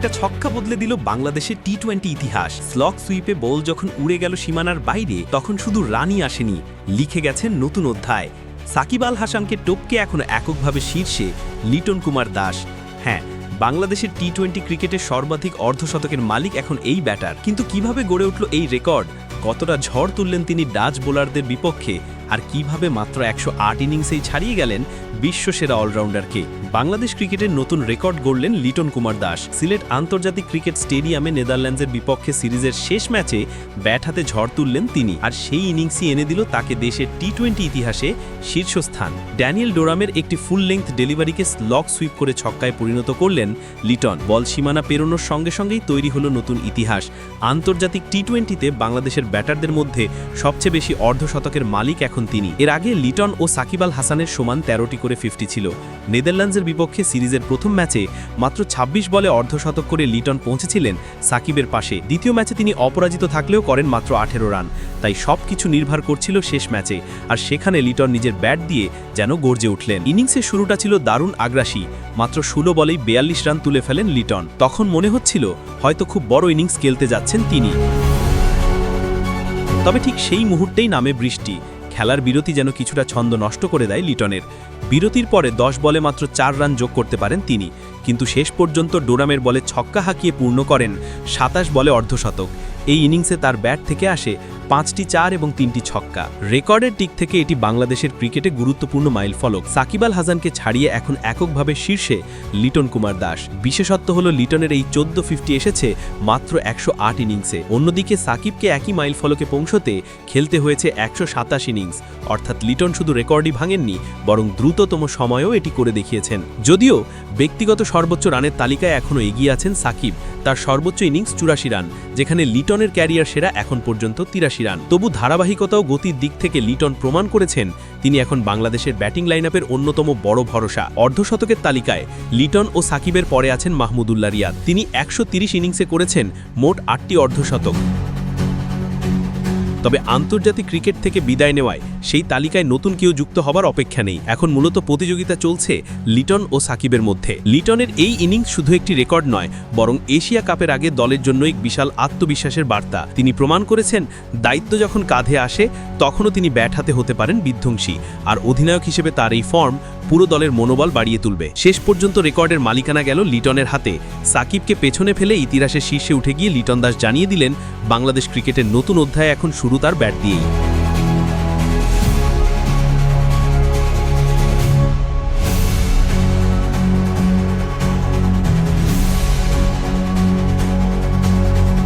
একটা ছক্কা বদলে দিল বাংলাদেশের টি-20 ইতিহাস। স্লগ সুইপে বল যখন উড়ে গেল সীমানার বাইরে, তখন শুধু রানই আসেনি, লিখে গেছেন নতুন অধ্যায়। সাকিব আল হাসানকে টপকে এখন এককভাবে শীর্ষে লিটন কুমার দাস। হ্যাঁ, বাংলাদেশের টি-20 ক্রিকেটের সর্বাধিক অর্ধশতকের মালিক এখন এই ব্যাটার। কিন্তু কিভাবে গড়ে উঠল এই রেকর্ড? কতটা ঝড় তুললেন তিনি ডাচ বোলারদের বিপক্ষে? আর কিভাবে মাত্র 108 ইনিংসেই ছাড়িয়ে গেলেন বিশ্বসেরা অলরাউন্ডারকে? বাংলাদেশ ক্রিকেটের নতুন রেকর্ড গড়লেন লিটন কুমার দাস। সিলেট আন্তর্জাতিক ক্রিকেট স্টেডিয়ামে নেদারল্যান্ডসের বিপক্ষে সিরিজের শেষ ম্যাচে ব্যাট হাতে ঝড় তুললেন তিনি, আর সেই ইনিংসই এনে দিল তাকে দেশের টি-20 ইতিহাসে শীর্ষস্থান। ড্যানিয়েল ডোরামের একটি ফুল লেংথ ডেলিভারিকে স্লগ সুইপ করে ছক্কায় পরিণত করলেন লিটন। বল সীমানা পেরোনোর সঙ্গে সঙ্গেই তৈরি হলো নতুন ইতিহাস। আন্তর্জাতিক টি-20তে বাংলাদেশের ব্যাটারদের মধ্যে সবচেয়ে বেশি অর্ধশতকের মালিক এখন তিনি। এর আগে লিটন ও সাকিব আল হাসানের সমান 13টি করে 50 ছিল। নেদারল্যান্ডসের বিপক্ষে সিরিজের প্রথম ম্যাচে মাত্র 26 বলে অর্ধশতক করে লিটন পৌঁছেছিলেন সাকিবের পাশে। দ্বিতীয় ম্যাচে তিনি অপরাজিত থাকলেও করেন মাত্র 18 রান। তাই সবকিছু নির্ভর করছিল শেষ ম্যাচে, আর সেখানে লিটন নিজের ব্যাট দিয়ে যেন গর্জে উঠলেন। ইনিংসের শুরুটা ছিল দারুণ আগ্রাসী। মাত্র 16 বলেই 42 রান তুলে ফেলেন লিটন। তখন মনে হচ্ছিল হয়তো খুব বড় ইনিংস খেলতে যাচ্ছেন তিনি। তবে ঠিক সেই মুহূর্তেই নামে বৃষ্টি। খেলার বিরতি যেন কিছুটা ছন্দ নষ্ট করে দেয় লিটনের। বিরতির পরে 10 বলে মাত্র 4 রান যোগ করতে পারেন তিনি, কিন্তু শেষ পর্যন্ত ডোরামের বলে ছক্কা হাঁকিয়ে পূর্ণ করেন 27 বলে অর্ধশতক। এই ইনিংসে তার ব্যাট থেকে আসে 5টি 4 এবং 3টি ছক্কা। রেকর্ডের দিক থেকে এটি বাংলাদেশের ক্রিকেটে গুরুত্বপূর্ণ মাইলফলক। সাকিব আল হাসানকে ছাড়িয়ে এখন এককভাবে শীর্ষে লিটন কুমার দাস। বিশেষত্ব হল লিটনের এই 1450 এসেছে মাত্র 108 ইনিংসে। অন্যদিকে সাকিবকে একই মাইলফলকে পৌঁছতে খেলতে হয়েছে 127 ইনিংস। অর্থাৎ লিটন শুধু রেকর্ডই ভাঙেননি, বরং দ্রুততম সময়েও এটি করে দেখিয়েছেন। যদিও ব্যক্তিগত সর্বোচ্চ রানের তালিকায় এখনও এগিয়ে আছেন সাকিব। তার সর্বোচ্চ ইনিংস 84 রান, যেখানে লিটনের ক্যারিয়ার সেরা এখন পর্যন্ত 83 রান। তবু ধারাবাহিকতা ও গতির দিক থেকে লিটন প্রমাণ করেছেন তিনি এখন বাংলাদেশের ব্যাটিং লাইনআপের অন্যতম বড় ভরসা। অর্ধশতকের তালিকায় লিটন ও সাকিবের পরে আছেন মাহমুদুল্লাহ রিয়াদ। তিনি 130 ইনিংসে করেছেন মোট 8টি অর্ধশতক। তবে আন্তর্জাতিক ক্রিকেট থেকে বিদায় নেওয়ায় সেই তালিকায় নতুন কেউ যুক্ত হবার অপেক্ষা নেই। এখন মূলত প্রতিযোগিতা চলছে লিটন ও সাকিবের মধ্যে। লিটনের এই ইনিংস শুধু একটি রেকর্ড নয়, বরং এশিয়া কাপের আগে দলের জন্য এক বিশাল আত্মবিশ্বাসের বার্তা। তিনি প্রমাণ করেছেন দায়িত্ব যখন কাঁধে আসে তখনও তিনি ব্যাট হাতে হতে পারেন বিধ্বংসী। আর অধিনায়ক হিসেবে তার এই ফর্ম পুরো দলের মনোবল বাড়িয়ে তুলবে। শেষ পর্যন্ত রেকর্ডের মালিকানা গেল লিটনের হাতে। সাকিবকে পেছনে ফেলে ইতিহাসের শীর্ষে উঠে গিয়ে লিটন দাস জানিয়ে দিলেন বাংলাদেশ ক্রিকেটের নতুন অধ্যায় এখন শুরু তার ব্যাট দিয়েই।